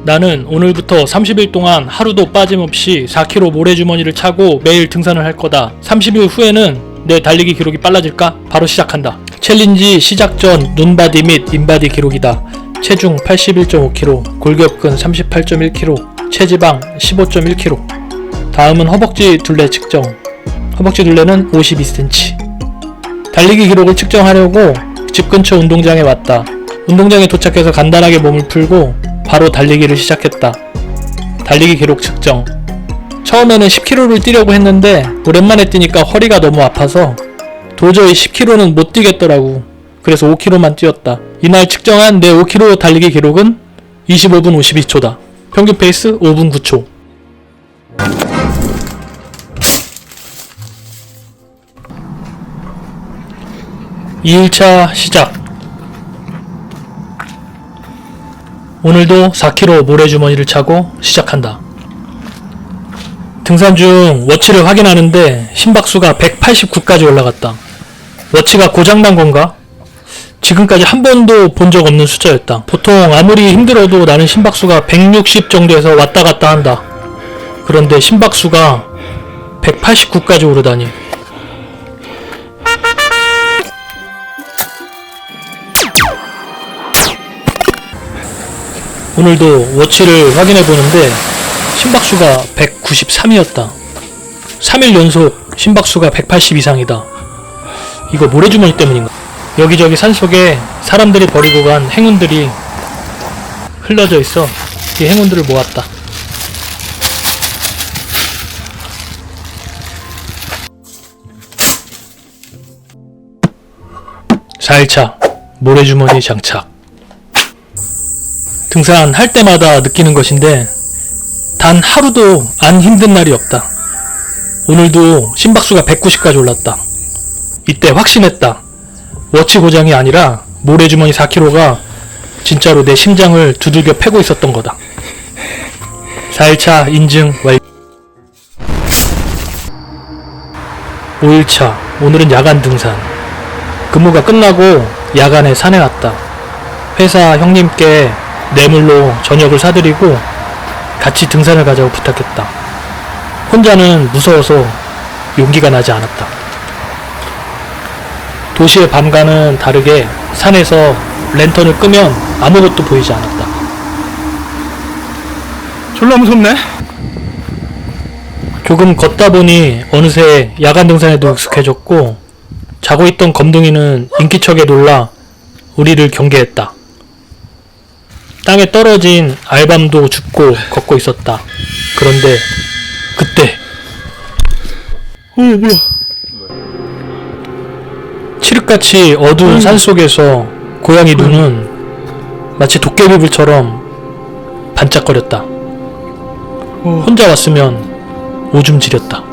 나는 오늘부터 30일 동안 하루도 빠짐없이 4km 모래주머니를 차고 매일 등산을 할 거다. 30일 후에는 내 달리기 기록이 빨라질까? 바로 시작한다. 챌린지 시작 전 눈바디 및 인바디 기록이다. 체중 81.5kg, 골격근 38.1kg, 체지방 15.1kg. 다음은 허벅지 둘레 측정. 허벅지 둘레는 52cm. 달리기 기록을 측정하려고 집 근처 운동장에 왔다. 운동장에 도착해서 간단하게 몸을 풀고 바로 달리기를 시작했다. 달리기 기록 측정. 처음에는 10km를 뛰려고 했는데 오랜만에 뛰니까 허리가 너무 아파서 도저히 10km는 못 뛰겠더라고. 그래서 5km만 뛰었다. 이날 측정한 내 5km 달리기 기록은 25분 52초다. 평균 페이스 5분 9초. (2일차) 시작. 오늘도 4km 모래주머니를 차고 시작한다. 등산 중 워치를 확인하는데 심박수가 189까지 올라갔다. 워치가 고장난 건가? 지금까지 한 번도 본 적 없는 숫자였다. 보통 아무리 힘들어도 나는 심박수가 160 정도에서 왔다 갔다 한다. 그런데 심박수가 189까지 오르다니. 오늘도 워치를 확인해 보는데 심박수가 193이었다. 3일 연속 심박수가 180 이상이다. 이거 모래주머니 때문인가? 여기저기 산속에 사람들이 버리고 간 행운들이 흘러져 있어. 이 행운들을 모았다. (4일차) 모래주머니 장착. 등산할 때마다 느끼는 것인데 단 하루도 안 힘든 날이 없다. 오늘도 심박수가 190까지 올랐다. 이때 확신했다. 워치 고장이 아니라 모래주머니 4kg가 진짜로 내 심장을 두들겨 패고 있었던 거다. 4일차 인증 완료. 5일차 오늘은 야간 등산. 근무가 끝나고 야간에 산에 왔다. 회사 형님께 뇌물로 저녁을 사드리고 같이 등산을 가자고 부탁했다. 혼자는 무서워서 용기가 나지 않았다. 도시의 밤과는 다르게 산에서 랜턴을 끄면 아무것도 보이지 않았다. 졸라 무섭네. 조금 걷다 보니 어느새 야간 등산에도 익숙해졌고 자고 있던 검둥이는 인기척에 놀라 우리를 경계했다. 땅에 떨어진 알밤도 줍고 걷고 있었다. 그런데 그때 뭐야? 칠흑같이 어두운 산속에서 고양이 눈은 마치 도깨비불처럼 반짝거렸다. 혼자 왔으면 오줌 지렸다.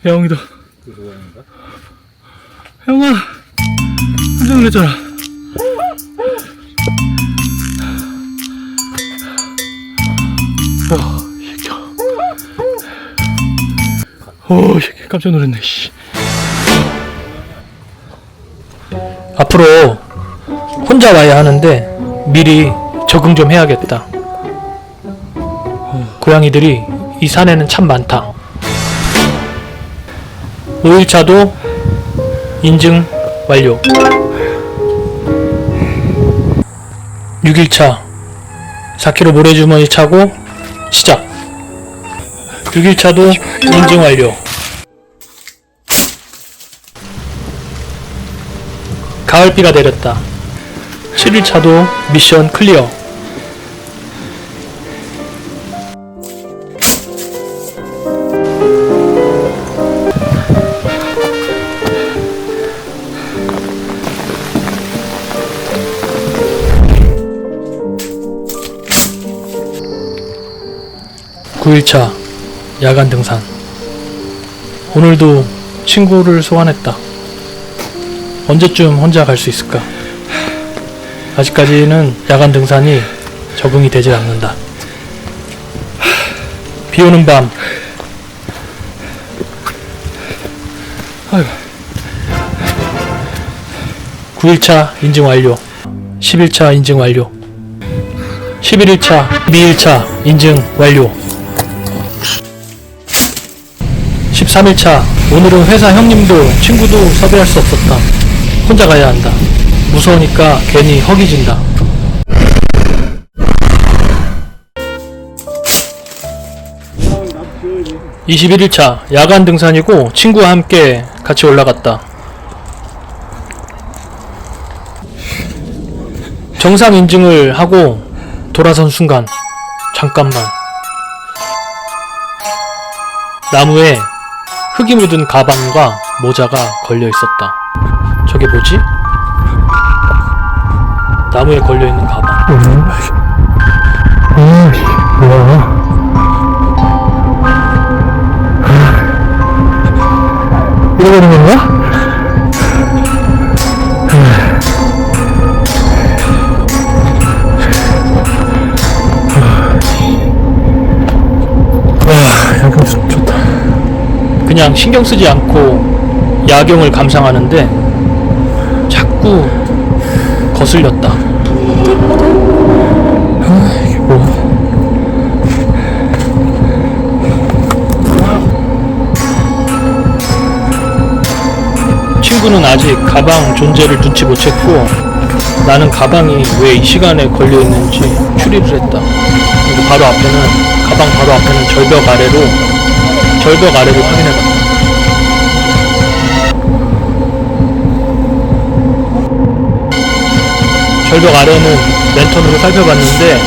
야옹이다. 야옹아, 깜짝 놀랐잖아. 새끼야. 깜짝 놀랐네, 씨. 앞으로 혼자 와야 하는데 미리 적응 좀 해야겠다. 고양이들이 이 산에는 참 많다. 5일차도 인증 완료. 6일차 4km 모래주머니 차고 시작. 6일차도 인증 완료. 가을비가 내렸다. 7일차도 미션 클리어. (9일차) 야간 등산. 오늘도 친구를 소환했다. 언제쯤 혼자 갈 수 있을까? 아직까지는 야간 등산이 적응이 되질 않는다. 비 오는 밤. 아이고. 9일차 인증 완료. 10일차 인증 완료. 11일차, 12일차 인증 완료. 13일차, 오늘은 회사 형님도 친구도 섭외할 수 없었다. 혼자 가야 한다. 무서우니까 괜히 허기진다. 21일차, 야간 등산이고 친구와 함께 같이 올라갔다. 정상 인증을 하고 돌아선 순간 잠깐만, 나무에 흙이 묻은 가방과 모자가 걸려 있었다. 저게 뭐지? 나무에 걸려 있는 가방. 뭐야? 잃어버린 건가? 야경 좋다. 그냥 신경 쓰지 않고 야경을 감상하는데 자꾸 거슬렸다. 이게 뭐야? 친구는 아직 가방 존재를 눈치 못 챘고 나는 가방이 왜 이 시간에 걸려 있는지 추리를 했다. 그리고 바로 앞에는, 가방 바로 앞에는 절벽 아래를 확인해봤다. 절벽 아래는 랜턴으로 살펴봤는데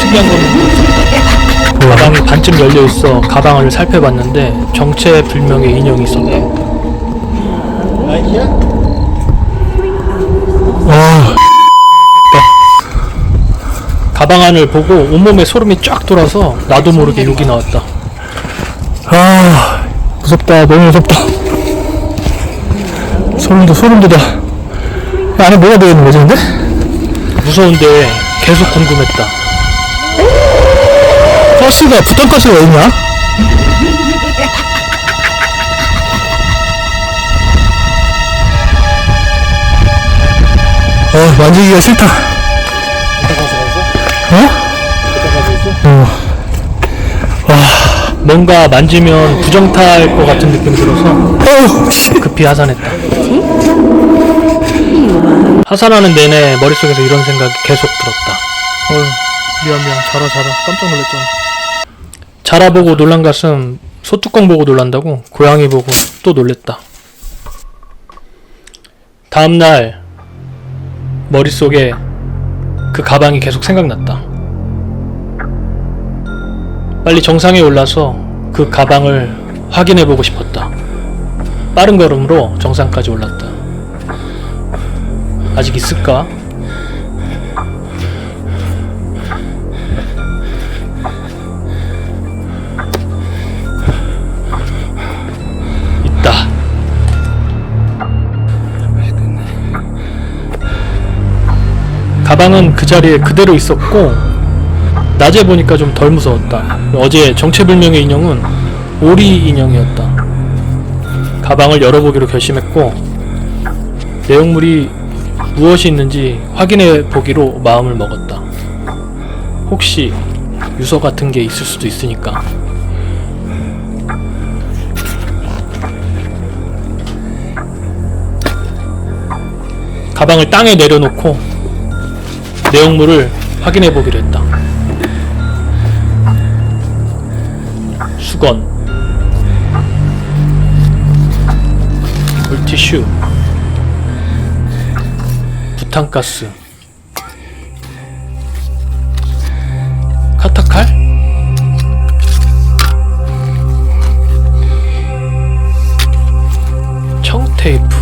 특이한 건 있었다. 가방이 반쯤 열려 있어 가방을 살펴봤는데 정체불명의 인형이 있었다. 가방 안을 보고 온몸에 소름이 쫙 돌아서 나도 모르게 욕이 나왔다. 무섭다. 너무 무섭다. 소름 돋아. 안에 뭐가 들어있는 거지, 근데? 무서운데 계속 궁금했다. 부탄가스가 어딨냐? 만지기가 싫다. 뭔가 만지면 부정타일 것 같은 느낌이 들어서 급히 하산했다. 하산하는 내내 머릿속에서 이런 생각이 계속 들었다. 미안. 자라. 깜짝 놀랐잖아. 자라 보고 놀란 가슴 소뚜껑 보고 놀란다고 고양이 보고 또 놀랬다. 다음날 머릿속에 그 가방이 계속 생각났다. 빨리 정상에 올라서 그 가방을 확인해보고 싶었다. 빠른 걸음으로 정상까지 올랐다. 아직 있을까? 있다. 가방은 그 자리에 그대로 있었고 낮에 보니까 좀 덜 무서웠다. 어제 정체불명의 인형은 오리 인형이었다. 가방을 열어보기로 결심했고 내용물이 무엇이 있는지 확인해 보기로 마음을 먹었다. 혹시 유서 같은 게 있을 수도 있으니까. 가방을 땅에 내려놓고 내용물을 확인해 보기로 했다. 수건, 물티슈, 부탄가스, 카타칼? 청테이프,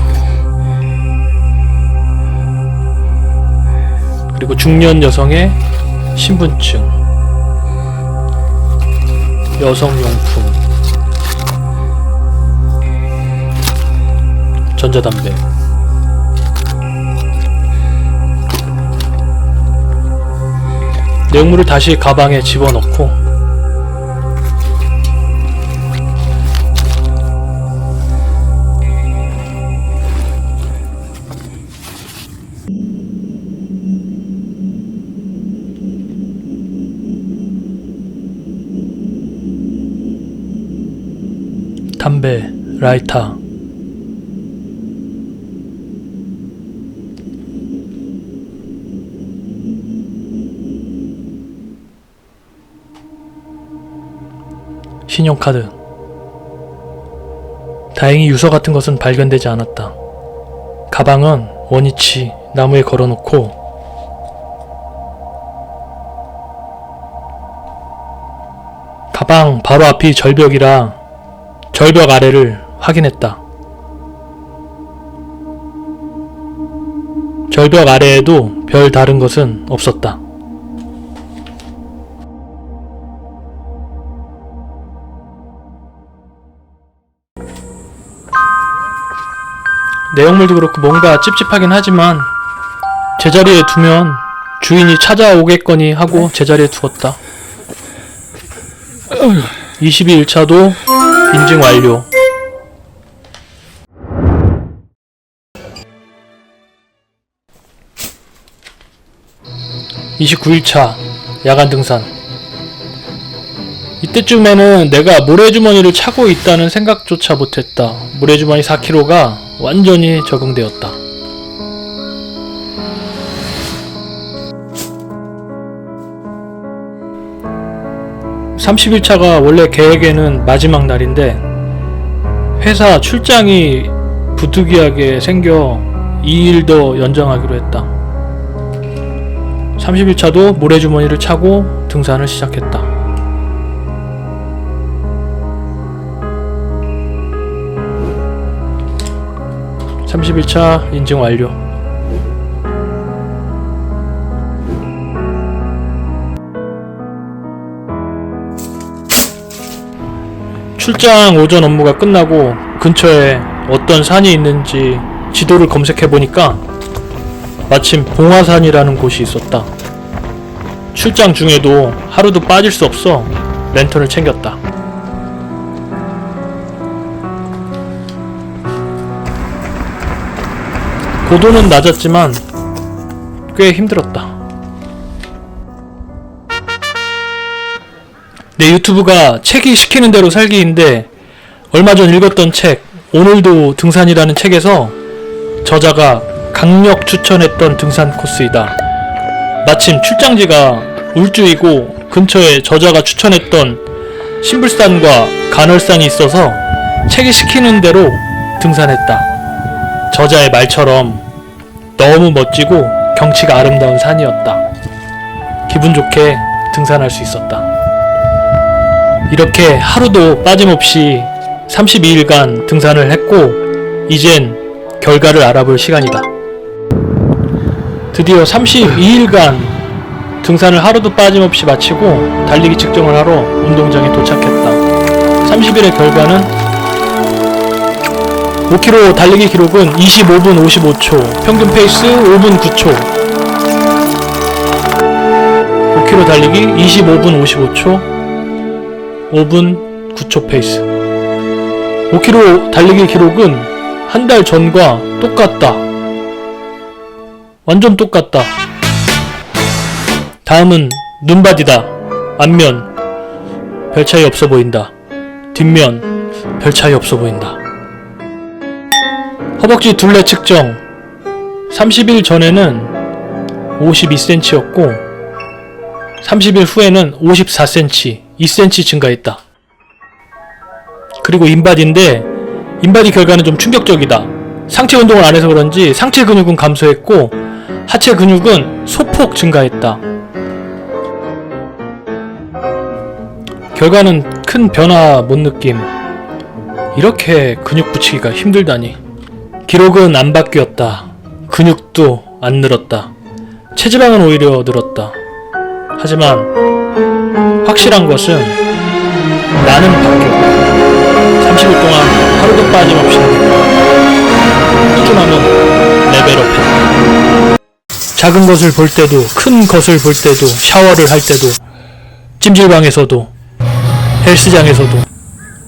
그리고 중년 여성의 신분증, 여성용품, 전자담배. 내용물을 다시 가방에 집어넣고 담배, 라이터. 신용카드. 다행히 유서 같은 것은 발견되지 않았다. 가방은 원위치 나무에 걸어놓고 가방 바로 앞이 절벽이라 절벽 아래를 확인했다. 절벽 아래에도 별 다른 것은 없었다. 내용물도 그렇고 뭔가 찝찝하긴 하지만 제자리에 두면 주인이 찾아오겠거니 하고 제자리에 두었다. 22일차도 인증 완료. 29일차 야간 등산. 이때쯤에는 내가 모래주머니를 차고 있다는 생각조차 못했다. 모래주머니 4kg가 완전히 적응되었다. (30일차가) 원래 계획에는 마지막 날인데 회사 출장이 부득이하게 생겨 2일 더 연장하기로 했다. 30일차도 모래주머니를 차고 등산을 시작했다. (30일차) 인증 완료. 출장 오전 업무가 끝나고 근처에 어떤 산이 있는지 지도를 검색해보니까 마침 봉화산이라는 곳이 있었다. 출장 중에도 하루도 빠질 수 없어 랜턴을 챙겼다. 고도는 낮았지만 꽤 힘들었다. 내 유튜브가 책이 시키는 대로 살기인데 얼마 전 읽었던 책 오늘도 등산이라는 책에서 저자가 강력 추천했던 등산 코스이다. 마침 출장지가 울주이고 근처에 저자가 추천했던 신불산과 간월산이 있어서 책이 시키는 대로 등산했다. 저자의 말처럼 너무 멋지고 경치가 아름다운 산이었다. 기분 좋게 등산할 수 있었다. 이렇게 하루도 빠짐없이 32일간 등산을 했고 이젠 결과를 알아볼 시간이다. 드디어 32일간 등산을 하루도 빠짐없이 마치고 달리기 측정을 하러 운동장에 도착했다. 30일의 결과는 5km 달리기 기록은 25분 55초, 평균 페이스 5분 9초. 5km 달리기 25분 55초, 5분 9초 페이스. 5km 달리기 기록은 한 달 전과 똑같다. 완전 똑같다. 다음은 눈바디다. 앞면 별 차이 없어 보인다. 뒷면 별 차이 없어 보인다. 허벅지 둘레 측정. 30일 전에는 52cm였고 30일 후에는 54cm, 2cm 증가했다. 그리고 인바디인데 인바디 결과는 좀 충격적이다. 상체 운동을 안 해서 그런지 상체 근육은 감소했고 하체 근육은 소폭 증가했다. 결과는 큰 변화 못 느낌. 이렇게 근육 붙이기가 힘들다니. 기록은 안 바뀌었다. 근육도 안 늘었다. 체지방은 오히려 늘었다. 하지만 확실한 것은 나는 바뀌었다. 30일 동안 하루도 빠짐없이 꾸준하면 레벨업했다. 작은 것을 볼 때도 큰 것을 볼 때도 샤워를 할 때도 찜질방에서도 헬스장에서도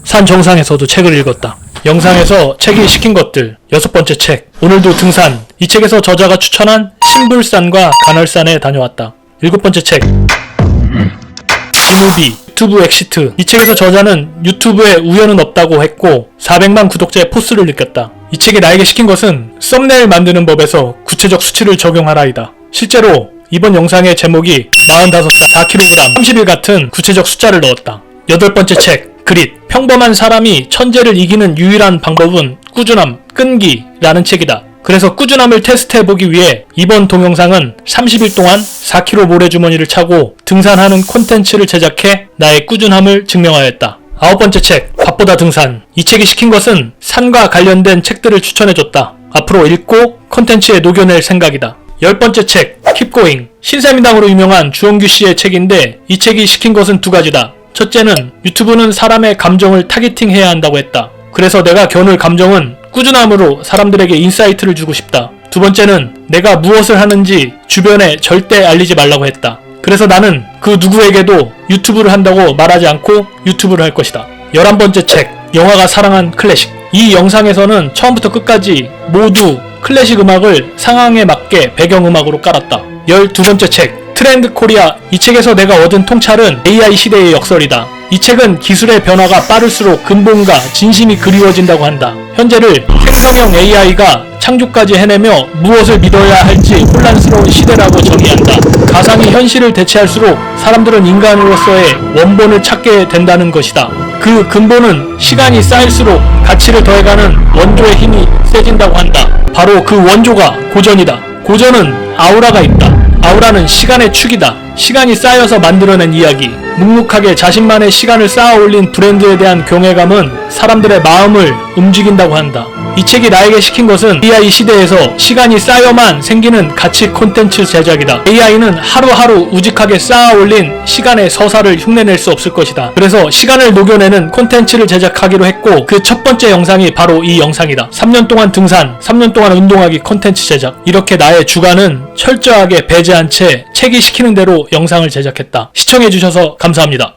산 정상에서도 책을 읽었다. 영상에서 책이 시킨 것들 6번째 책 오늘도 등산. 이 책에서 저자가 추천한 신불산과 간월산에 다녀왔다. 7번째 책 이무비 유튜브 엑시트. 이 책에서 저자는 유튜브에 우연은 없다고 했고 400만 구독자의 포스를 느꼈다. 이 책이 나에게 시킨 것은 썸네일 만드는 법에서 구체적 수치를 적용하라이다. 실제로 이번 영상의 제목이 45살 4kg 30일 같은 구체적 숫자를 넣었다. 8번째 책 그릿. 평범한 사람이 천재를 이기는 유일한 방법은 꾸준함, 끈기라는 책이다. 그래서 꾸준함을 테스트해보기 위해 이번 동영상은 30일 동안 4kg 모래주머니를 차고 등산하는 콘텐츠를 제작해 나의 꾸준함을 증명하였다. 9번째 책 밥보다 등산. 이 책이 시킨 것은 산과 관련된 책들을 추천해줬다. 앞으로 읽고 콘텐츠에 녹여낼 생각이다. 10번째 책 Keep Going. 신사임당으로 유명한 주홍규 씨의 책인데 이 책이 시킨 것은 2가지다. 첫째는 유튜브는 사람의 감정을 타겟팅해야 한다고 했다. 그래서 내가 겨눌 감정은 꾸준함으로 사람들에게 인사이트를 주고 싶다. 2번째는 내가 무엇을 하는지 주변에 절대 알리지 말라고 했다. 그래서 나는 그 누구에게도 유튜브를 한다고 말하지 않고 유튜브를 할 것이다. 11번째 책 영화가 사랑한 클래식. 이 영상에서는 처음부터 끝까지 모두 클래식 음악을 상황에 맞게 배경음악으로 깔았다. 12번째 책 트렌드 코리아. 이 책에서 내가 얻은 통찰은 AI 시대의 역설이다. 이 책은 기술의 변화가 빠를수록 근본과 진심이 그리워진다고 한다. 현재를 생성형 AI가 창조까지 해내며 무엇을 믿어야 할지 혼란스러운 시대라고 정의한다. 가상이 현실을 대체할수록 사람들은 인간으로서의 원본을 찾게 된다는 것이다. 그 근본은 시간이 쌓일수록 가치를 더해가는 원조의 힘이 세진다고 한다. 바로 그 원조가 고전이다. 고전은 아우라가 있다. 아우라는 시간의 축이다. 시간이 쌓여서 만들어낸 이야기. 묵묵하게 자신만의 시간을 쌓아 올린 브랜드에 대한 경외감은 사람들의 마음을 움직인다고 한다. 이 책이 나에게 시킨 것은 AI 시대에서 시간이 쌓여만 생기는 가치 콘텐츠 제작이다. AI는 하루하루 우직하게 쌓아 올린 시간의 서사를 흉내낼 수 없을 것이다. 그래서 시간을 녹여내는 콘텐츠를 제작하기로 했고 그 첫 번째 영상이 바로 이 영상이다. 3년 동안 등산, 3년 동안 운동하기 콘텐츠 제작. 이렇게 나의 주간은 철저하게 배제한 채 책이 시키는 대로 영상을 제작했다. 시청해주셔서 감사합니다.